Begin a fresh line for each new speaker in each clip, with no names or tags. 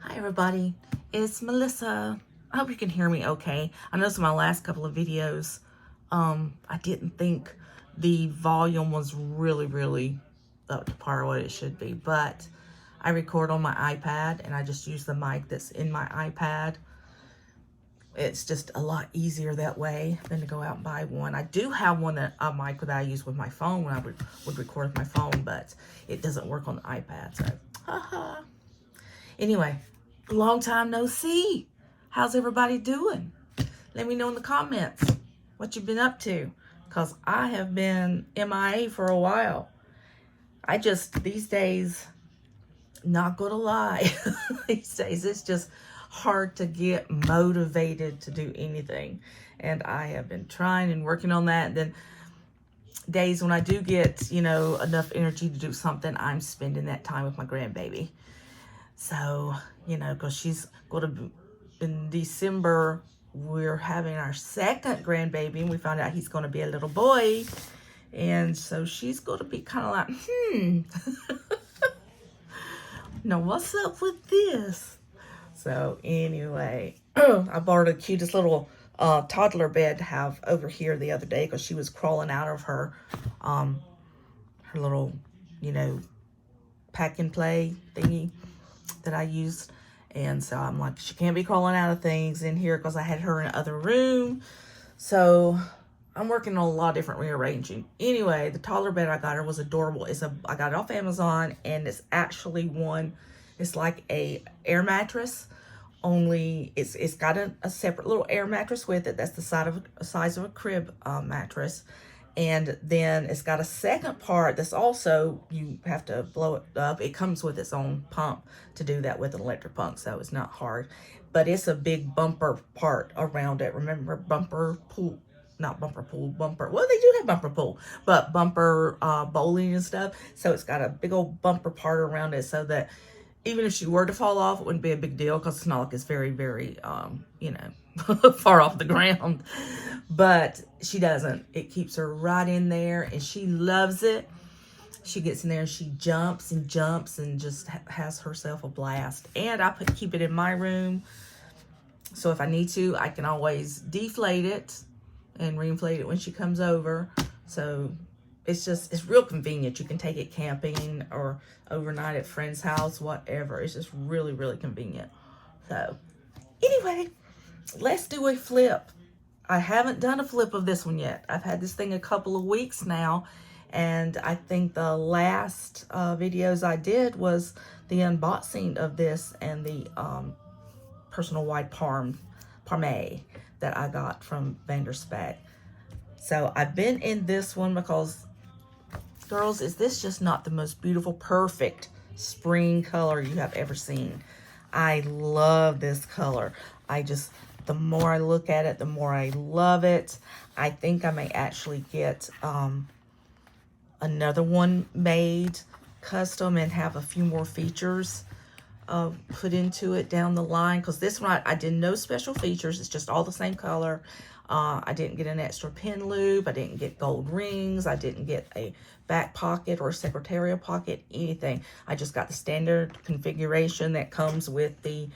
Hi everybody, it's Melissa. I hope you can hear me okay. I noticed in my last couple of videos, I didn't think the volume was really up to par what it should be, but I record on my iPad and I just use the mic that's in my iPad. It's just a lot easier that way than to go out and buy one. I do have a mic that I use with my phone when I would record with my phone, but it doesn't work on the iPad, so haha. Anyway, long time no see. How's everybody doing? Let me know in the comments what you've been up to, because I have been MIA for a while. These days, not gonna lie, these days it's just hard to get motivated to do anything. And I have been trying and working on that. And then days when I do get, enough energy to do something, I'm spending that time with my grandbaby. So, because she's going to be, in December, we're having our second grandbaby, and we found out he's going to be a little boy. And so she's going to be kind of like, now what's up with this? So anyway, I borrowed the cutest little toddler bed to have over here the other day because she was crawling out of her little, pack and play thingy that I used. And so I'm like, she can't be crawling out of things in here because I had her in another room. So I'm working on a lot of different rearranging. Anyway, the toddler bed I got her was adorable. I got it off Amazon, and it's actually it's like a air mattress, only it's got a separate little air mattress with it. That's the size of a crib mattress. And then it's got a second part that's also, you have to blow it up. It comes with its own pump to do that with an electric pump, so it's not hard. But it's a big bumper part around it. Remember bumper pool? Not bumper pool, bumper. Well, they do have bumper pool, but bumper bowling and stuff. So it's got a big old bumper part around it so that even if she were to fall off, it wouldn't be a big deal because it's not like it's very, far off the ground. But she doesn't. It keeps her right in there, and she loves it. She gets in there and she jumps and just has herself a blast. And I keep it in my room, so if I need to, I can always deflate it and reinflate it when she comes over. So it's real convenient. You can take it camping or overnight at friend's house, whatever. It's just really convenient. So anyway, let's do a flip. I haven't done a flip of this one yet. I've had this thing a couple of weeks now, and I think the last videos I did was the unboxing of this and the personal wide parme that I got from Spek. So I've been in this one because, girls, is this just not the most beautiful, perfect spring color you have ever seen? I love this color. The more I look at it, the more I love it. I think I may actually get another one made custom and have a few more features put into it down the line, because this one I did no special features. It's just all the same color. I didn't get an extra pin loop. I didn't get gold rings. I didn't get a back pocket or secretarial pocket, anything. I just got the standard configuration that comes with the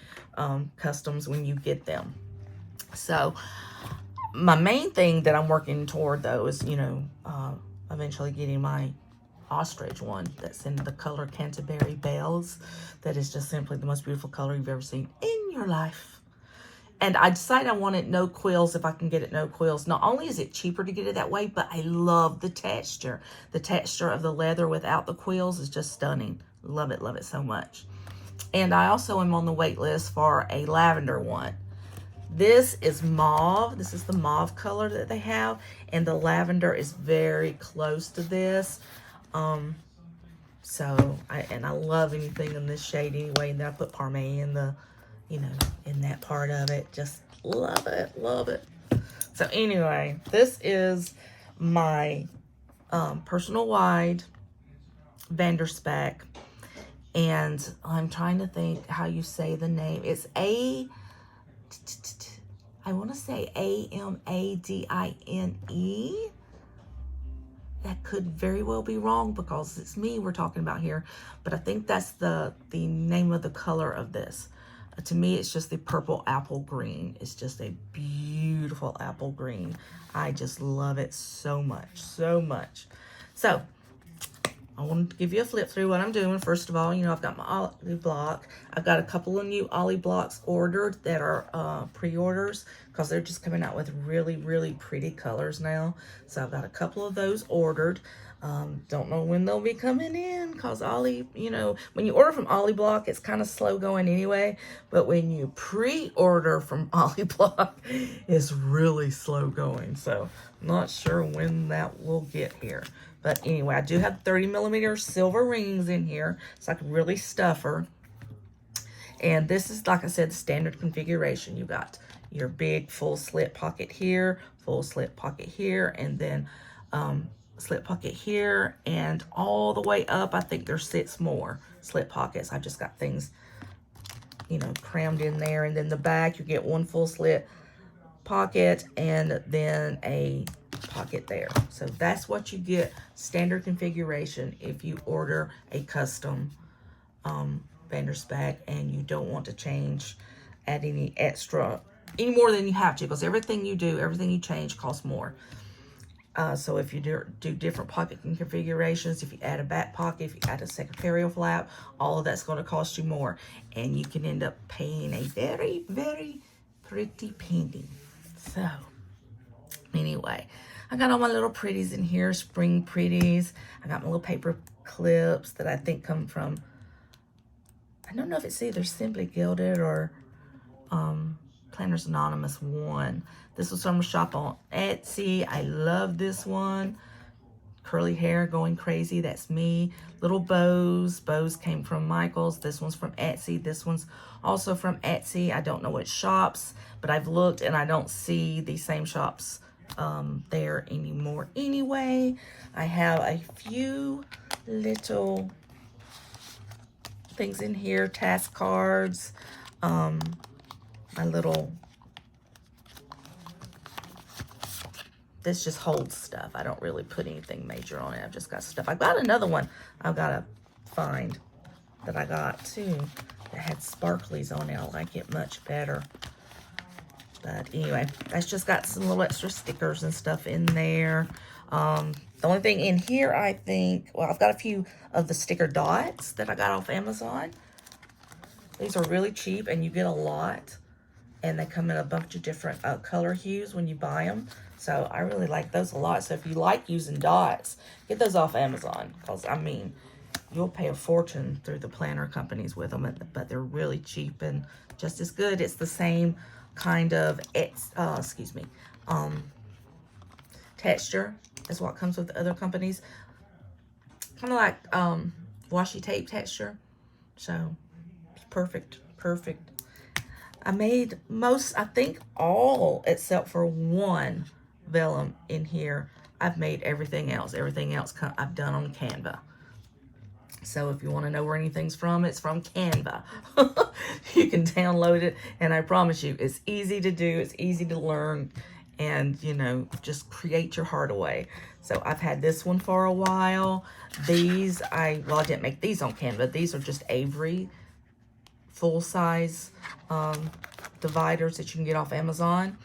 customs when you get them. So my main thing that I'm working toward, though, is, eventually getting my ostrich one that's in the color Canterbury Bells. That is just simply the most beautiful color you've ever seen in your life. And I decided I wanted no quills if I can get it no quills. Not only is it cheaper to get it that way, but I love the texture. The texture of the leather without the quills is just stunning. Love it so much. And I also am on the wait list for a lavender one. This is mauve. This is the mauve color that they have. And the lavender is very close to this. I love anything in this shade anyway. And then I put parme in the, in that part of it. Just love it. So anyway, this is my personal wide Spek. And I'm trying to think how you say the name. It's I want to say AMADINE. That could very well be wrong because it's me we're talking about here. But I think that's the name of the color of this. To me, it's just the purple apple green. It's just a beautiful apple green. I just love it so much, so much. So, I wanted to give you a flip through what I'm doing. First of all, you know, I've got my ollie block. I've got a couple of new ollie blocks ordered that are pre-orders because they're just coming out with really, really pretty colors now. So I've got a couple of those ordered. Don't know when they'll be coming in because ollie, you know, when you order from ollie block, it's kind of slow going anyway. But when you pre-order from ollie block, it's really slow going. So I'm not sure when that will get here. But anyway, I do have 30mm silver rings in here, so I can really stuff her. And this is, like I said, the standard configuration. You got your big full slit pocket here, full slit pocket here, and then slit pocket here, and all the way up, I think there's 6 more slit pockets. I just got things, you know, crammed in there. And then the back, you get 1 full slit pocket and then a pocket there. So that's what you get, standard configuration, if you order a custom Vander Spek and you don't want to change, add any extra, any more than you have to, because everything you do, everything you change costs more. So if you do different pocket configurations, if you add a back pocket, if you add a secretarial flap, all of that's going to cost you more. And you can end up paying a very, very pretty penny. So, anyway, I got all my little pretties in here, spring pretties. I got my little paper clips that I think come from, I don't know if it's either Simply Gilded or Planners Anonymous 1. This was from a shop on Etsy. I love this one. Curly hair going crazy, that's me. Little bows. Bows came from Michael's. This one's from Etsy. This one's also from Etsy. I don't know what shops, but I've looked and I don't see the same shops there anymore. Anyway, I have a few little things in here. Task cards. My little... This just holds stuff. I don't really put anything major on it. I've just got stuff. I got another one I've got to find that I got too that had sparklies on it. I like it much better. But anyway, that's just got some little extra stickers and stuff in there. The only thing in here, I think, well, I've got a few of the sticker dots that I got off Amazon. These are really cheap and you get a lot. And they come in a bunch of different color hues when you buy them. So I really like those a lot. So if you like using dots, get those off Amazon. Because, I mean, you'll pay a fortune through the planner companies with them. But they're really cheap and just as good. It's the same kind of, texture as what comes with the other companies. Kind of like washi tape texture. So, it's perfect. Perfect. I made most, I think all except for one vellum in here. I've made everything else. Everything else I've done on Canva. So if you want to know where anything's from, it's from Canva. You can download it, and I promise you, it's easy to do. It's easy to learn, and, you know, just create your heart away. So I've had this one for a while. These, I didn't make these on Canva. These are just Avery full-size dividers that you can get off Amazon.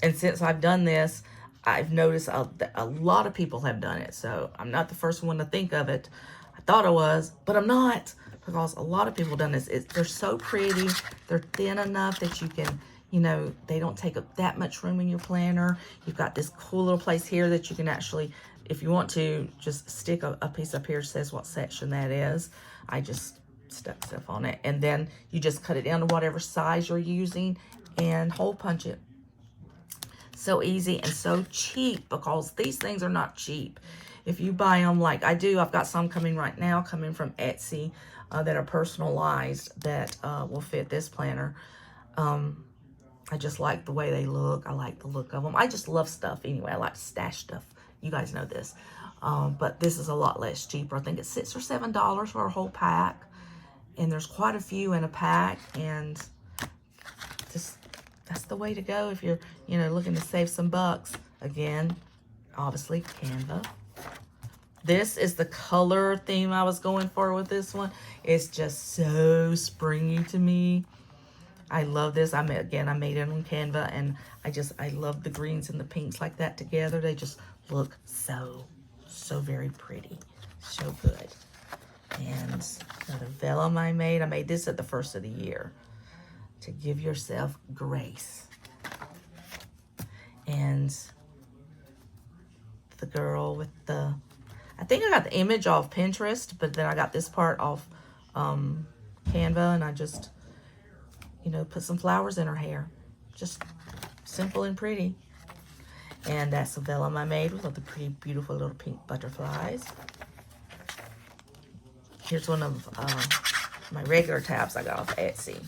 And since I've done this, I've noticed a lot of people have done it. So I'm not the first one to think of it. I thought I was, but I'm not, because a lot of people have done this. They're so pretty. They're thin enough that you can, you know, they don't take up that much room in your planner. You've got this cool little place here that you can actually, if you want to, just stick a piece up here that says what section that is. I just stuck stuff on it, and then you just cut it down to whatever size you're using and hole punch it. So easy and so cheap, because these things are not cheap. If you buy them like I do, I've got some coming right now, coming from Etsy, that are personalized, that will fit this planner. I just like the way they look. I like the look of them. I just love stuff anyway. I like to stash stuff. You guys know this. But this is a lot less cheaper. I think it's $6 or $7 for a whole pack. And there's quite a few in a pack, and just that's the way to go if you're, you know, looking to save some bucks. Again, obviously Canva. This is the color theme I was going for with this one. It's just so springy to me. I love this. I made it on Canva, and I love the greens and the pinks like that together. They just look so very pretty. So good. And another vellum I made this at the first of the year. To give yourself grace. And the girl with the, I think I got the image off Pinterest, but then I got this part off Canva, and I just, you know, put some flowers in her hair. Just simple and pretty. And that's the vellum I made with all the pretty, beautiful little pink butterflies. Here's one of my regular tabs I got off Etsy.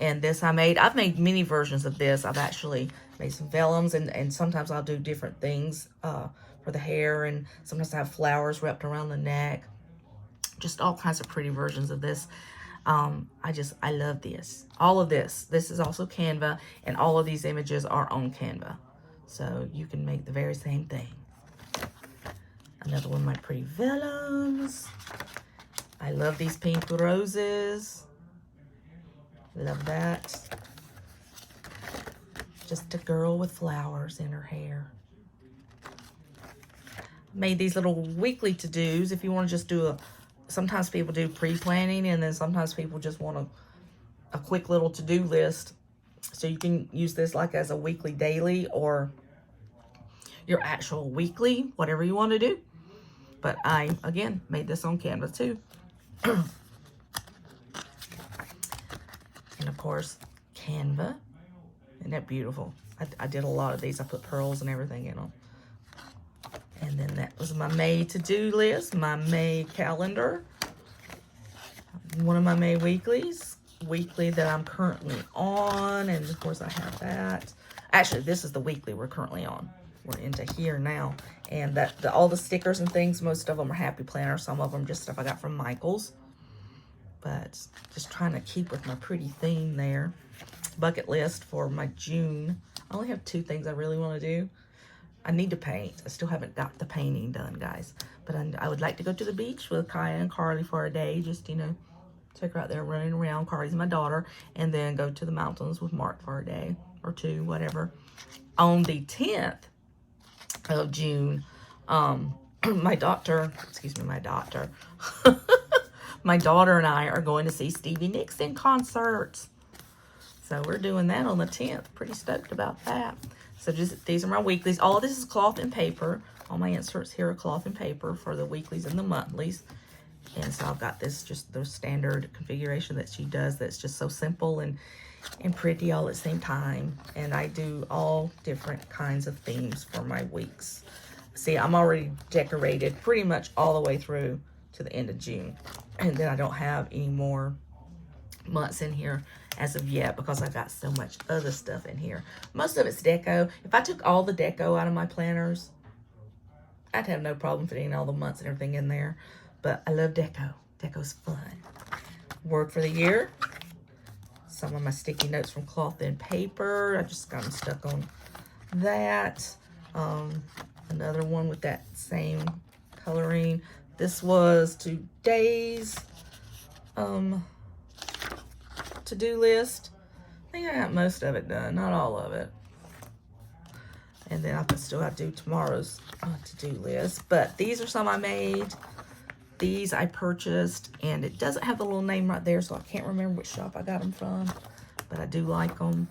And this I've made many versions of this. I've actually made some vellums, and sometimes I'll do different things for the hair, and sometimes I have flowers wrapped around the neck. Just all kinds of pretty versions of this. I love this. All of this. This is also Canva, and all of these images are on Canva. So you can make the very same thing. Another one of my pretty vellums. I love these pink roses. Love that. Just a girl with flowers in her hair. Made these little weekly to-dos. If you want to just do sometimes people do pre-planning, and then sometimes people just want a quick little to-do list. So you can use this like as a weekly, daily, or your actual weekly, whatever you want to do. But I, again, made this on Canva too. And of course, Canva. Isn't that beautiful? I did a lot of these. I put pearls and everything in them. And then that was my May to-do list, my May calendar. One of my May weeklies. Weekly that I'm currently on. And of course I have that. Actually, this is the weekly we're currently on. We're into here now. And all the stickers and things, most of them are Happy Planner. Some of them just stuff I got from Michael's. But just trying to keep with my pretty theme there. Bucket list for my June. I only have 2 things I really want to do. I need to paint. I still haven't got the painting done, guys. But I would like to go to the beach with Kaya and Carly for a day. Just, you know, take her out there running around. Carly's my daughter. And then go to the mountains with Mark for a day or 2, whatever. On the 10th of June, my daughter my daughter and I are going to see Stevie Nicks in concert. So we're doing that on the 10th. Pretty stoked about that. So just these are my weeklies. All of this is cloth and paper. All my inserts here are cloth and paper for the weeklies and the monthlies. And so I've got this, just the standard configuration that she does that's just so simple and pretty all at the same time. And I do all different kinds of themes for my weeks. See, I'm already decorated pretty much all the way through to the end of June. And then I don't have any more months in here as of yet because I've got so much other stuff in here. Most of it's deco. If I took all the deco out of my planners, I'd have no problem fitting all the months and everything in there. But I love deco. Deco's fun. Word for the year. Some of my sticky notes from cloth and paper. I just got them stuck on that. Another one with that same coloring. This was today's to-do list. I think I got most of it done, not all of it. And then I can still have to do tomorrow's to-do list. But these are some I made. These I purchased, and it doesn't have the little name right there, so I can't remember which shop I got them from. But I do like them.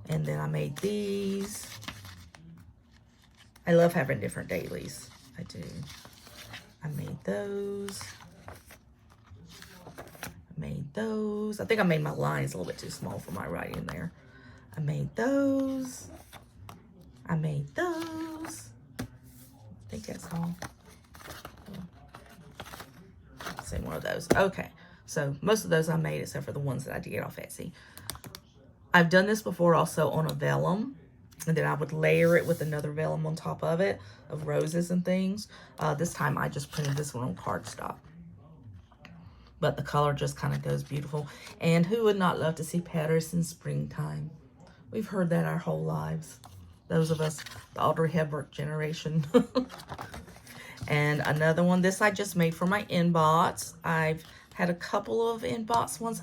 And then I made these. I love having different dailies. I do. I made those. I think I made my lines a little bit too small for my writing there. I made those. I think that's all. Same one of those. Okay. So most of those I made except for the ones that I did get off Etsy. I've done this before also on a vellum. And then I would layer it with another vellum on top of it of roses and things. This time I just printed this one on cardstock. But the color just kind of goes beautiful. And who would not love to see Paris in springtime? We've heard that our whole lives. Those of us, the Audrey Hepburn generation. And another one, this I just made for my inbox. I've had a couple of inbox ones.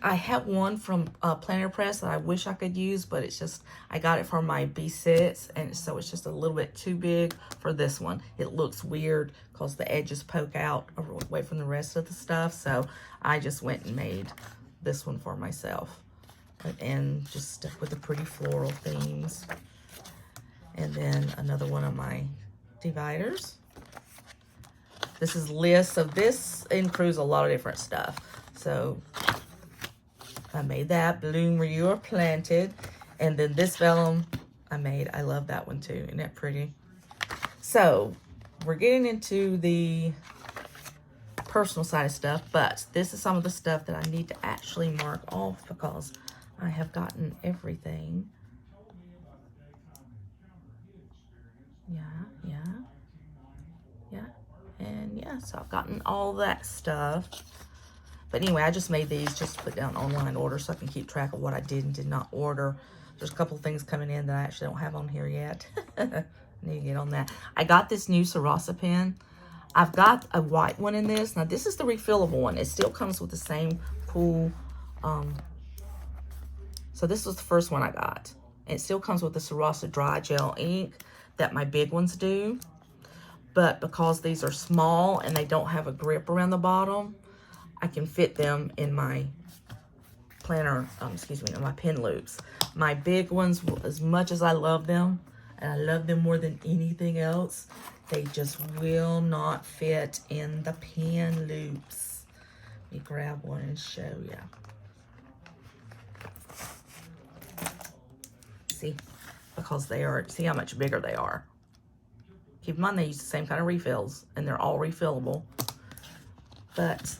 I have one from Planner Press that I wish I could use, but it's just, I got it for my B6, and so it's just a little bit too big for this one. It looks weird because the edges poke out away from the rest of the stuff, so I just went and made this one for myself. And just stuck with the pretty floral themes. And then another one of my dividers. This is lists, so this includes a lot of different stuff. So I made that, bloom where you are planted. And then this vellum I made, I love that one too, isn't that pretty? So we're getting into the personal side of stuff, but this is some of the stuff that I need to actually mark off because I have gotten everything. Yeah, so I've gotten all that stuff. But anyway, I just made these just to put down online order so I can keep track of what I did and did not order. There's a couple of things coming in that I actually don't have on here yet. I need to get on that. I got this new Sarasa pen. I've got a white one in this. Now, this is the refillable one. It still comes with the same cool... So this was the first one I got. It still comes with the Sarasa dry gel ink that my big ones do. But because these are small and they don't have a grip around the bottom, I can fit them in my planner, in my pen loops. My big ones, as much as I love them, and I love them more than anything else, they just will not fit in the pen loops. Let me grab one and show you. See, because they are, see how much bigger they are. Keep in mind they use the same kind of refills and they're all refillable. But,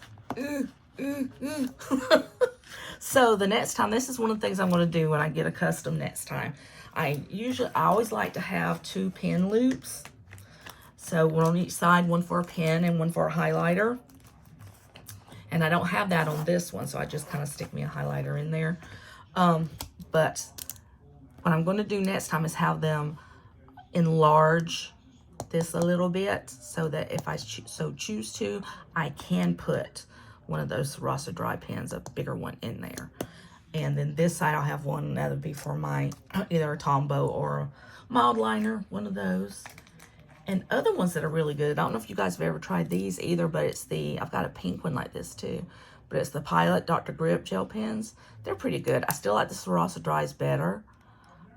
so the next time, this is one of the things I'm going to do when I get a custom next time. I always like to have 2 pen loops. So one on each side, one for a pen and one for a highlighter. And I don't have that on this one, so I just kind of stick me a highlighter in there. But what I'm going to do next time is have them enlarge this a little bit so that if I choose to, I can put one of those Sarasa dry pens, a bigger one, in there. And then this side I'll have one that'll be for my either a Tombow or a mild liner, one of those. And other ones that are really good, I don't know if you guys have ever tried these either, but it's I've got a pink one like this too, but it's the Pilot Dr. Grip gel pens. They're pretty good. I still like the Sarasa dries better,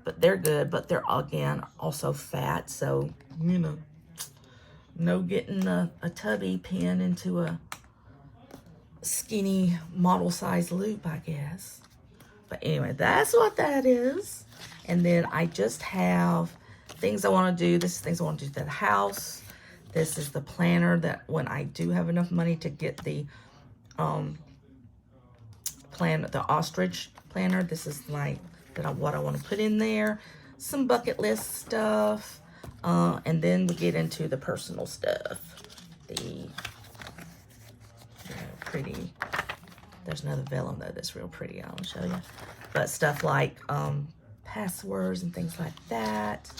but they're good, but they're, again, also fat, so, you know, no getting a tubby pen into a skinny model size loop, I guess. But anyway, that's what that is. And then I just have things I want to do. This is things I want to do to the house. This is the planner that when I do have enough money to get the the ostrich planner, this is like what I want to put in there. Some bucket list stuff. And then we get into the personal stuff. The pretty, there's another vellum though that's real pretty. I'll show you. But stuff like passwords and things like that.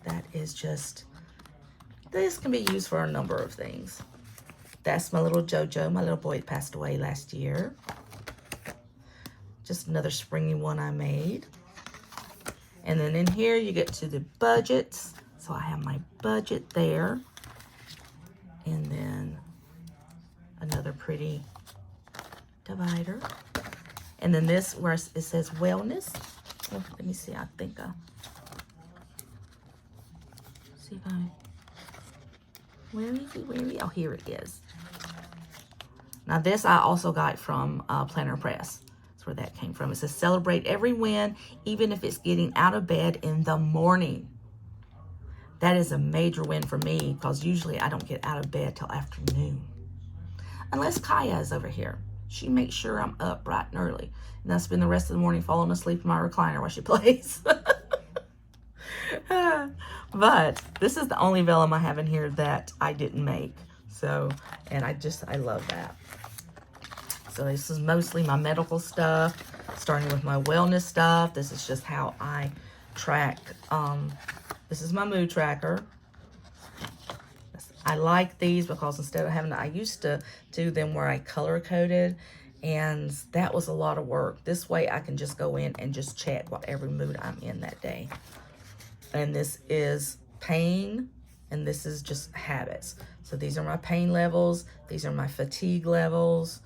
That is just, this can be used for a number of things. That's my little Jojo, my little boy that passed away last year. Just another springy one I made. And then in here you get to the budgets. So I have my budget there. And then another pretty divider. And then this where it says wellness. Oh, let me see, I think see if I, where is it? Oh, here it is. Now this I also got from Planner Press. That's where that came from. It says celebrate every win, even if it's getting out of bed in the morning. That is a major win for me because usually I don't get out of bed till afternoon. Unless Kaya is over here. She makes sure I'm up bright and early. And I spend the rest of the morning falling asleep in my recliner while she plays. But this is the only vellum I have in here that I didn't make. So, and I love that. So this is mostly my medical stuff, starting with my wellness stuff. This is just how I track. This is my mood tracker. I like these because instead of having to, I used to do them where I color coded, and that was a lot of work. This way I can just go in and just check whatever mood I'm in that day. And this is pain, and this is just habits. So these are my pain levels, these are my fatigue levels,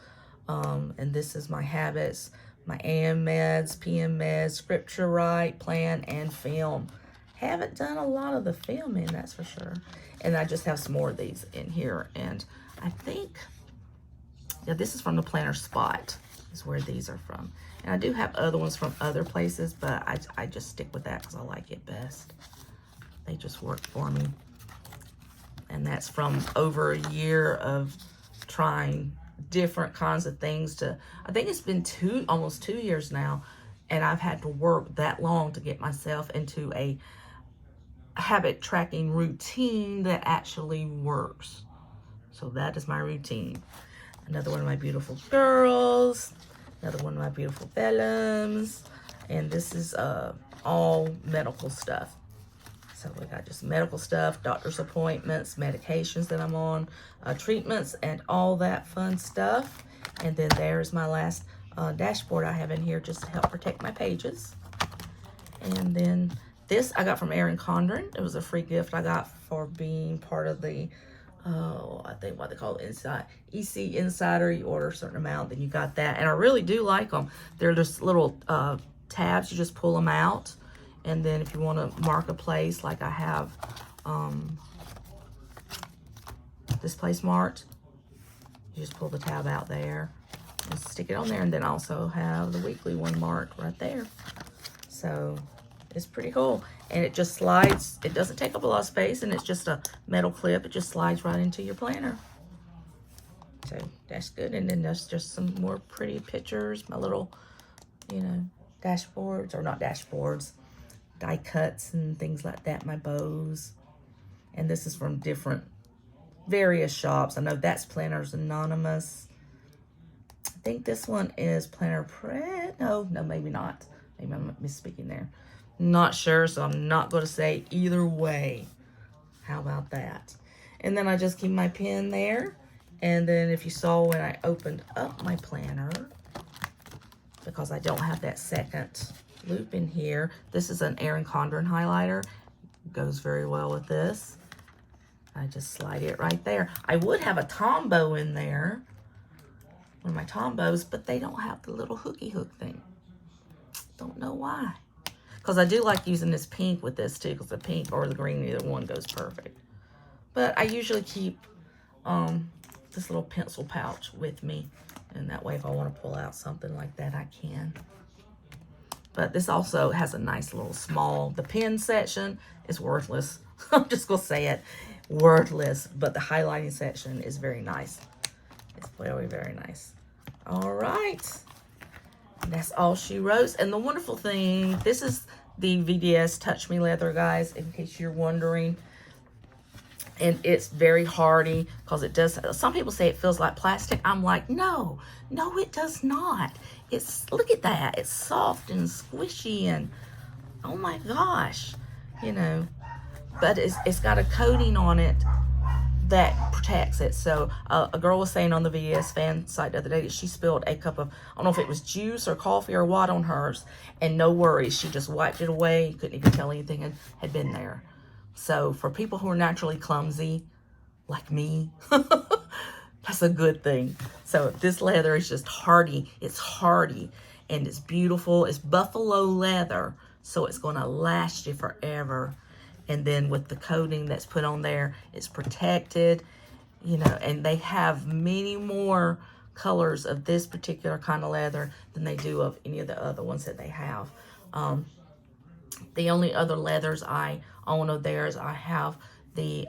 and this is my habits, my AM meds, PM meds, scripture write, plan, and film. Haven't done a lot of the filming, that's for sure. And I just have some more of these in here. And I think, yeah, this is from the Planner Spot, is where these are from. And I do have other ones from other places, but I just stick with that because I like it best. They just work for me. And that's from over a year of trying different kinds of things to, I think it's been almost 2 years now, and I've had to work that long to get myself into a habit tracking routine that actually works. So that is my routine. Another one of my beautiful girls, another one of my beautiful vellums, and this is all medical stuff. So we got just medical stuff, doctor's appointments, medications that I'm on, treatments, and all that fun stuff. And then there's my last dashboard I have in here just to help protect my pages. And then this I got from Erin Condren. It was a free gift I got for being part of the, I think what they call it, EC Insider. You order a certain amount, then you got that. And I really do like them. They're just little tabs. You just pull them out. And then if you want to mark a place, like I have this place marked, you just pull the tab out there and stick it on there. And then I also have the weekly one marked right there. So it's pretty cool. And it just slides. It doesn't take up a lot of space, and it's just a metal clip. It just slides right into your planner. So that's good. And then there's just some more pretty pictures, my little, you know, dashboards, or not dashboards, die cuts and things like that, my bows. And this is from various shops. I know that's Planners Anonymous. I think this one is Planner Pret. No, maybe not. Maybe I'm misspeaking there. Not sure, so I'm not going to say either way. How about that? And then I just keep my pen there. And then if you saw when I opened up my planner, because I don't have that second loop in here, this is an Erin Condren highlighter. It goes very well with this. I just slide it right there. I would have a Tombow in there, one of my Tombows, but they don't have the little hooky hook thing. Don't know why. Because I do like using this pink with this too, because the pink or the green, either one goes perfect. But I usually keep this little pencil pouch with me, and that way if I want to pull out something like that, I can. But this also has a nice little small, the pen section is worthless. I'm just going to say it, worthless. But the highlighting section is very nice. It's very, very nice. All right. And that's all she wrote. And the wonderful thing, this is the VDS Touch Me leather, guys, in case you're wondering. And it's very hardy because it does, some people say it feels like plastic. I'm like, no, it does not. It's, look at that. It's soft and squishy and, oh my gosh, you know. But it's got a coating on it that protects it. So a girl was saying on the VDS fan site the other day that she spilled a cup of, I don't know if it was juice or coffee or what on hers, and no worries, she just wiped it away. Couldn't even tell anything had been there. So for people who are naturally clumsy, like me, that's a good thing. So this leather is just hardy. It's hardy and it's beautiful. It's buffalo leather, so it's going to last you forever. And then with the coating that's put on there, it's protected, you know, and they have many more colors of this particular kind of leather than they do of any of the other ones that they have. The only other leathers I own of theirs, I have the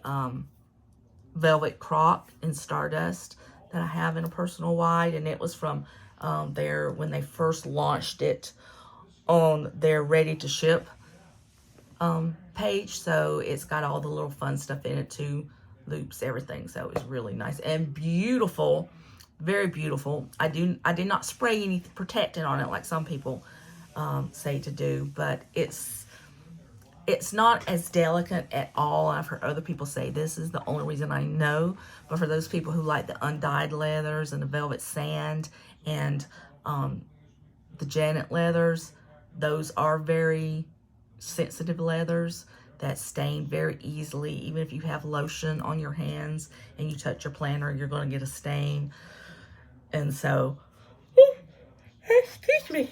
Velvet Croc in Stardust that I have in a personal wide, and it was from there when they first launched it on their ready to ship page. So it's got all the little fun stuff in it too, loops, everything. So it's really nice and beautiful, very beautiful. I did not spray any protectant on it like some people say to do, but It's not as delicate at all. I've heard other people say this is the only reason I know. But for those people who like the undyed leathers and the velvet sand and the Janet leathers, those are very sensitive leathers that stain very easily. Even if you have lotion on your hands and you touch your planner, you're going to get a stain. And so, excuse me,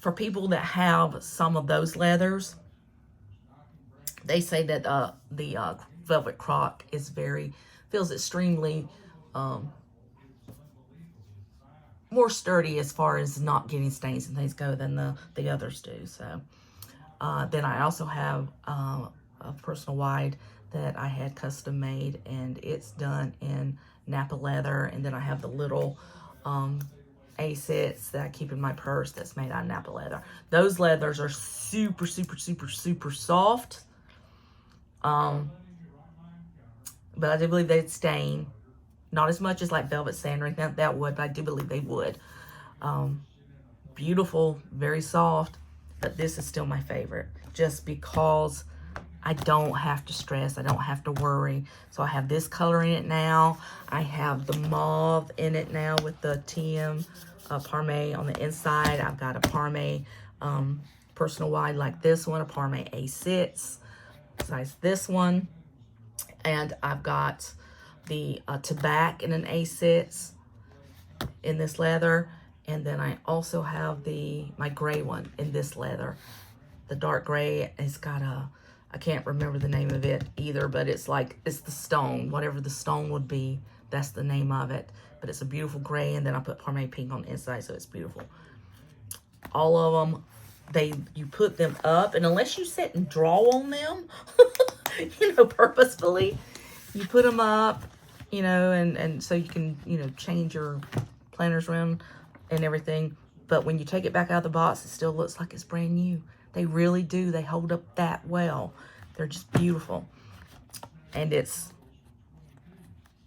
for people that have some of those leathers, they say that the velvet croc is feels extremely more sturdy as far as not getting stains and things go than the others do. So then I also have a personal wide that I had custom made, and it's done in Napa leather. And then I have the little A-sets that I keep in my purse that's made out of Napa leather. Those leathers are super, super, super, super soft. But I do believe they'd stain. Not as much as like velvet sand or anything that would, but I do believe they would. Beautiful, very soft, but this is still my favorite just because I don't have to stress. I don't have to worry. So I have this color in it now. I have the mauve in it now with the TM Parme on the inside. I've got a Parme personal wide like this one, a Parme A6, size this one. And I've got the tobacco in an A6 in this leather. And then I also have my gray one in this leather. The dark gray has got I can't remember the name of it either, but it's the stone, whatever the stone would be, that's the name of it. But it's a beautiful gray, and then I put Parme pink on the inside, so it's beautiful. All of them, you put them up, and unless you sit and draw on them, purposefully, you put them up, and so you can, change your planners around and everything. But when you take it back out of the box, it still looks like it's brand new. They really do. They hold up that well. They're just beautiful. And it's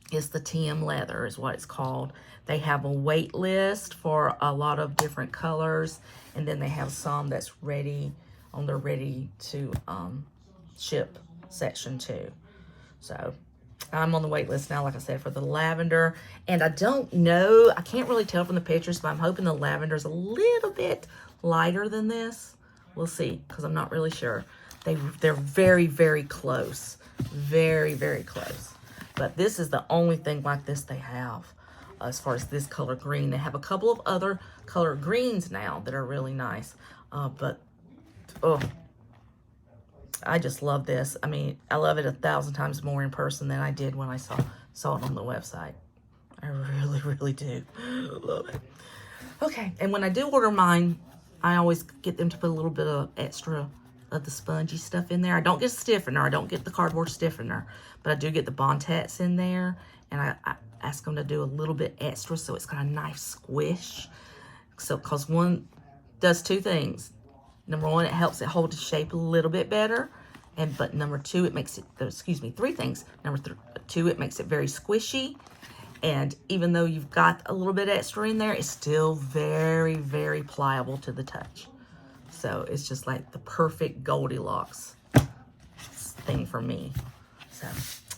the TM leather is what it's called. They have a wait list for a lot of different colors. And then they have some that's ready to ship section too. So I'm on the wait list now, like I said, for the lavender. And I don't know, I can't really tell from the pictures, but I'm hoping the lavender is a little bit lighter than this. We'll see, because I'm not really sure. They're very, very close. Very, very close. But this is the only thing like this they have as far as this color green. They have a couple of other color greens now that are really nice. But I just love this. I mean, I love it 1,000 times more in person than I did when I saw it on the website. I really, really do. Love it. Okay, and when I do order mine, I always get them to put a little bit of extra of the spongy stuff in there. I don't get stiffener. I don't get the cardboard stiffener, but I do get the Bontats in there, and I ask them to do a little bit extra so it's got a nice squish. So, because one does two things. Number one, it helps it hold its shape a little bit better. But number two, it makes it, three things. Number two, it makes it very squishy. And even though you've got a little bit extra in there, it's still very, very pliable to the touch. So it's just like the perfect Goldilocks thing for me. So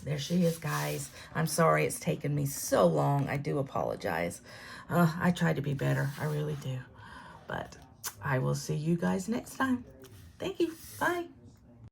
there she is, guys. I'm sorry it's taken me so long. I do apologize. I tried to be better. I really do. But I will see you guys next time. Thank you. Bye.